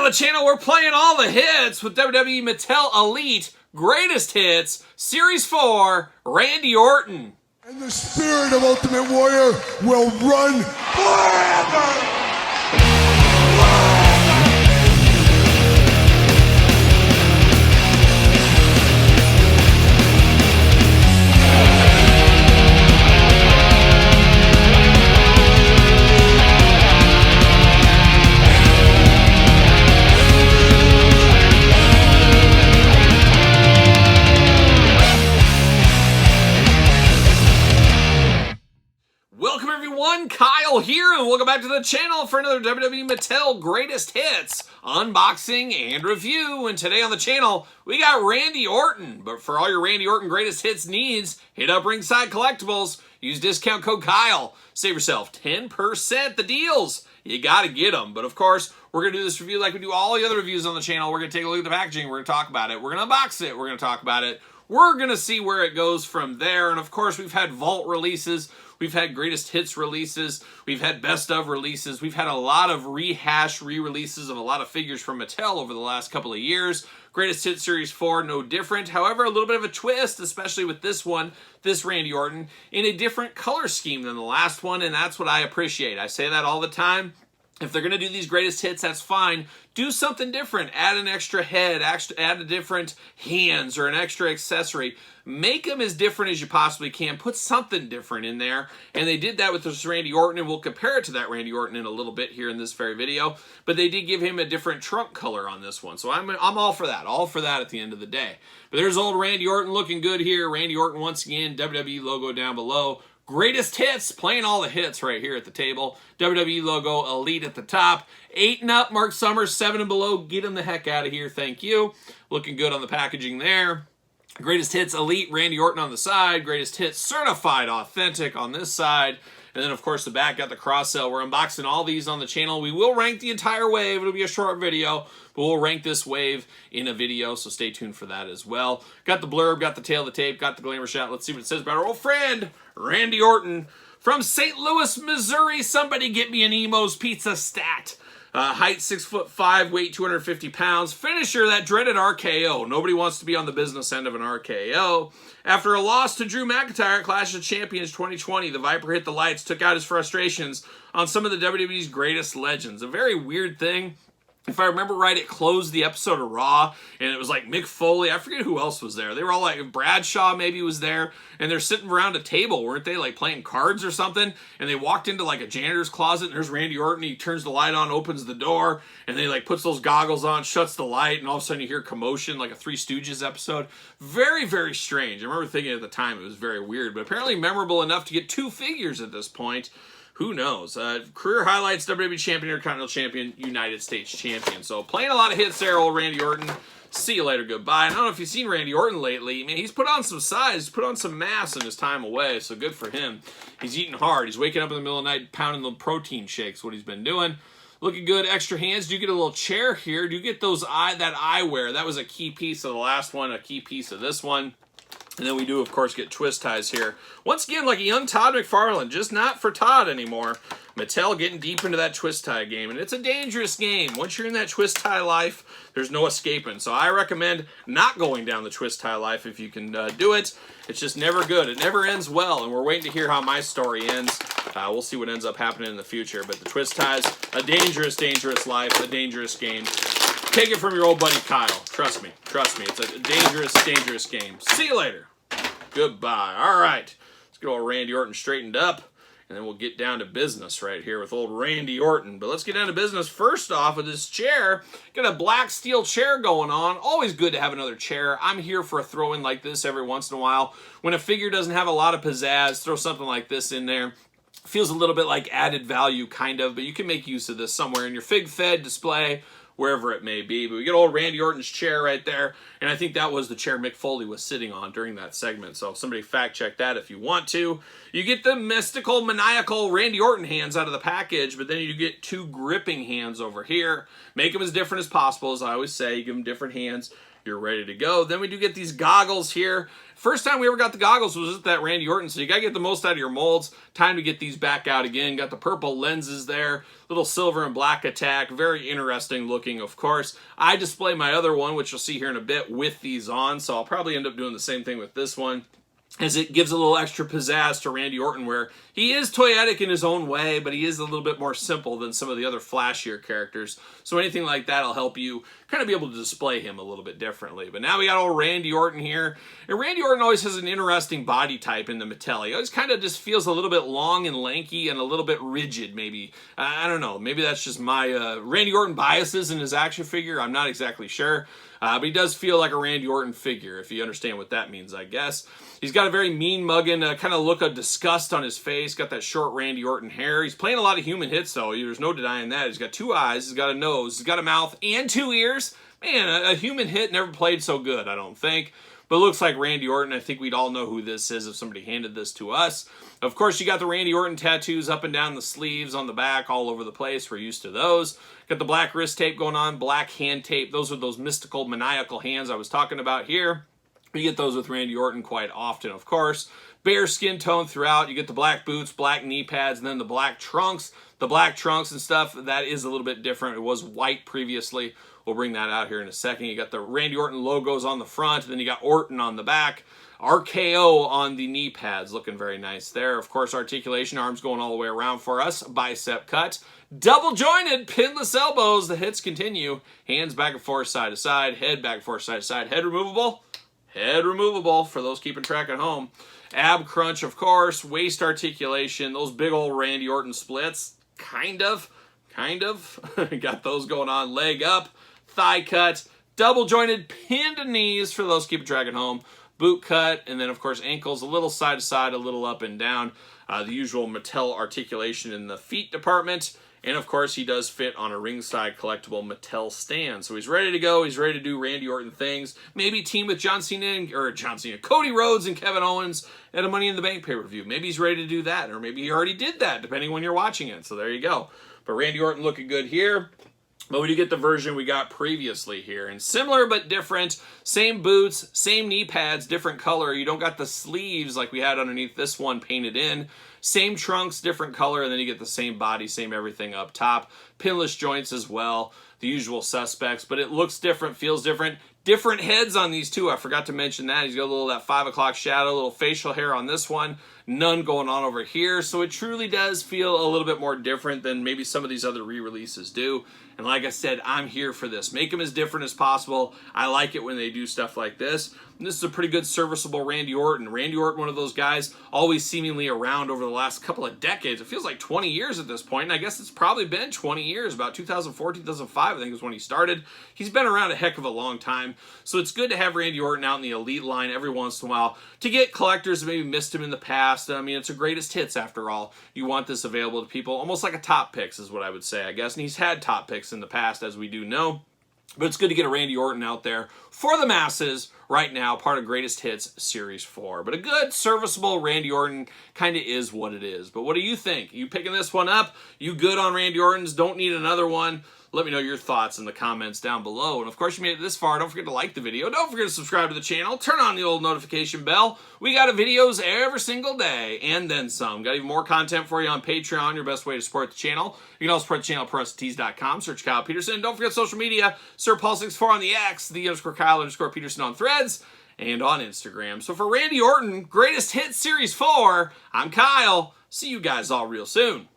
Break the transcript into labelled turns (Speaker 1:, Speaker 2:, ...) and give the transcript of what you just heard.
Speaker 1: the channel, we're playing all the hits with WWE Mattel Elite Greatest Hits, Series 4, Randy Orton.
Speaker 2: And the spirit of Ultimate Warrior will run forever!
Speaker 1: Kyle here, and welcome back to the channel for another WWE Mattel Greatest Hits unboxing and review. And today on the channel, we got Randy Orton. But for all your Randy Orton Greatest Hits needs, hit up Ringside Collectibles. Use discount code Kyle. Save yourself 10%. The deals, you got to get them. But of course, we're going to do this review like we do all the other reviews on the channel. We're going to take a look at the packaging. We're going to talk about it. We're going to unbox it. We're going to talk about it. We're going to see where it goes from there. And of course, we've had Vault releases. We've had Greatest Hits releases. We've had Best of releases. We've had a lot of re-releases of a lot of figures from Mattel over the last couple of years. Greatest Hits Series 4, no different. However, a little bit of a twist, especially with this one, this Randy Orton, in a different color scheme than the last one, and that's what I appreciate. I say that all the time. If they're going to do these greatest hits, that's fine. Do something different. Add an extra head, add a different hands or an extra accessory. Make them as different as you possibly can. Put something different in there. And they did that with this Randy Orton, and we'll compare it to that Randy Orton in a little bit here in this very video. But they did give him a different trunk color on this one. So I'm all for that. All for that at the end of the day. But there's old Randy Orton looking good here. Randy Orton once again, WWE logo down below. Greatest Hits, playing all the hits right here at the table. WWE logo, Elite at the top. 8 and up, Mark Summers, 7 and below. Get him the heck out of here, thank you. Looking good on the packaging there. Greatest Hits, Elite, Randy Orton on the side. Greatest Hits, Certified Authentic on this side. And then, of course, the back got the cross-sell. We're unboxing all these on the channel. We will rank the entire wave. It'll be a short video, but we'll rank this wave in a video, so stay tuned for that as well. Got the blurb, got the tail of the tape, got the glamour shot. Let's see what it says about our old friend, Randy Orton. From St. Louis, Missouri, somebody get me an Emo's Pizza stat. Height 6'5", weight 250 pounds. Finisher, that dreaded RKO. Nobody wants to be on the business end of an RKO. After a loss to Drew McIntyre at Clash of Champions 2020, the Viper hit the lights, took out his frustrations on some of the WWE's greatest legends. A very weird thing. If I remember right, it closed the episode of Raw, and it was like Mick Foley. I forget who else was there. They were all like, Bradshaw maybe was there, and they're sitting around a table, weren't they? Like playing cards or something, and they walked into like a janitor's closet, and there's Randy Orton. He turns the light on, opens the door, and they like puts those goggles on, shuts the light, and all of a sudden you hear commotion, like a Three Stooges episode. Very, very strange. I remember thinking at the time it was very weird, but apparently memorable enough to get 2 figures at this point. Who knows? Career highlights, WWE Champion, Intercontinental Champion, United States Champion. So playing a lot of hits there, old Randy Orton. See you later, goodbye. And I don't know if you've seen Randy Orton lately. I mean, he's put on some size, put on some mass in his time away, so good for him. He's eating hard. He's waking up in the middle of the night, pounding the protein shakes, what he's been doing. Looking good, extra hands. Do you get a little chair here? Do you get those that eyewear? That was a key piece of the last one, a key piece of this one. And then we do, of course, get twist ties here. Once again, like a young Todd McFarlane, just not for Todd anymore. Mattel getting deep into that twist tie game, and it's a dangerous game. Once you're in that twist tie life, there's no escaping. So I recommend not going down the twist tie life if you can do it. It's just never good. It never ends well, and we're waiting to hear how my story ends. We'll see what ends up happening in the future. But the twist ties, a dangerous, dangerous life, a dangerous game. Take it from your old buddy Kyle. Trust me. Trust me. It's a dangerous, dangerous game. See you later. Goodbye. All right. Let's get old Randy Orton straightened up, and then we'll get down to business right here with old Randy Orton. But let's get down to business first off with this chair. Got a black steel chair going on. Always good to have another chair. I'm here for a throw-in like this every once in a while. When a figure doesn't have a lot of pizzazz, throw something like this in there. Feels a little bit like added value, kind of, but you can make use of this somewhere in your Fig Fed display, wherever it may be. But we get old Randy Orton's chair right there, and I think that was the chair Mick Foley was sitting on during that segment, so somebody fact check that if you want to. You get the mystical, maniacal Randy Orton hands out of the package, but then you get 2 gripping hands over here. Make them as different as possible, as I always say. You give them different hands. you're ready to go. Then we do get these goggles here. First time we ever got the goggles was with that Randy Orton, so you gotta get the most out of your molds. Time to get these back out again. Got the purple lenses there, little silver and black attack. Very interesting looking, of course. I display my other one, which you'll see here in a bit, with these on, so I'll probably end up doing the same thing with this one, as it gives a little extra pizzazz to Randy Orton, where he is toyetic in his own way, but he is a little bit more simple than some of the other flashier characters. So anything like that will help you kind of be able to display him a little bit differently. But now we got old Randy Orton here. And Randy Orton always has an interesting body type in the Mattel. He always kind of just feels a little bit long and lanky and a little bit rigid, maybe. I don't know. Maybe that's just my Randy Orton biases in his action figure. I'm not exactly sure. But he does feel like a Randy Orton figure, if you understand what that means, I guess. He's got a very mean-mugging kind of look of disgust on his face. Got that short Randy Orton hair. He's playing a lot of human hits, though. There's no denying that. He's got 2 eyes. He's got a nose. He's got a mouth and 2 ears. Man, a human hit never played so good, I don't think. But it looks like Randy Orton. I think we'd all know who this is if somebody handed this to us. Of course, you got the Randy Orton tattoos up and down the sleeves, on the back, all over the place. We're used to those. Got the black wrist tape going on, black hand tape. Those are those mystical, maniacal hands I was talking about here. You get those with Randy Orton quite often, of course. Bare skin tone throughout. You get the black boots, black knee pads, and then the black trunks. The black trunks and stuff, that is a little bit different. It was white previously. We'll bring that out here in a second. You got the Randy Orton logos on the front, and then you got Orton on the back. RKO on the knee pads, looking very nice there. Of course, articulation, arms going all the way around for us. Bicep cut. Double jointed, pinless elbows. The hits continue. Hands back and forth, side to side. Head back and forth, side to side. Head removable. Head removable for those keeping track at home. Ab crunch, of course. Waist articulation. Those big old Randy Orton splits. Kind of. Got those going on. Leg up. Thigh cut. Double jointed, pinned knees for those keeping track at home. Boot cut, and then of course ankles a little side to side, a little up and down. The usual Mattel articulation in the feet department. And of course he does fit on a ringside collectible Mattel stand. So he's ready to go. He's ready to do Randy Orton things. Maybe team with Cody Rhodes and Kevin Owens at a Money in the Bank pay-per-view. Maybe he's ready to do that, or maybe he already did that, depending when you're watching it. So there you go. But Randy Orton looking good here. But we do get the version we got previously here. And similar but different. Same boots, same knee pads, different color. You don't got the sleeves like we had underneath this one painted in. Same trunks, different color, and then you get the same body, same everything up top. Pinless joints as well. The usual suspects. But it looks different, feels different. Different heads on these two. I forgot to mention that. He's got a little of that 5 o'clock shadow, a little facial hair on this one. None going on over here. So it truly does feel a little bit more different than maybe some of these other re-releases do. And like I said, I'm here for this. Make them as different as possible. I like it when they do stuff like this. And this is a pretty good serviceable Randy Orton. Randy Orton, one of those guys, always seemingly around over the last couple of decades. It feels like 20 years at this point, and I guess it's probably been 20 years. About 2004, 2005, I think was when he started. He's been around a heck of a long time. So it's good to have Randy Orton out in the elite line every once in a while to get collectors that maybe missed him in the past. I mean, it's a greatest hits after all. You want this available to people, almost like a top picks is what I would say, I guess. And he's had top picks in the past, as we do know. But it's good to get a Randy Orton out there for the masses right now, part of Greatest Hits Series 4. But a good, serviceable Randy Orton kind of is what it is. But what do you think? You picking this one up? You good on Randy Orton's? Don't need another one? Let me know your thoughts in the comments down below. And of course, you made it this far. Don't forget to like the video. Don't forget to subscribe to the channel. Turn on the old notification bell. We got videos every single day, and then some. Got even more content for you on Patreon, your best way to support the channel. You can also support the channel at ProWrestlingTees.com. Search Kyle Peterson. Don't forget social media. SirPaul64 on the X, _Kyle_Peterson on Threads, and on Instagram. So for Randy Orton, Greatest Hits Series 4, I'm Kyle. See you guys all real soon.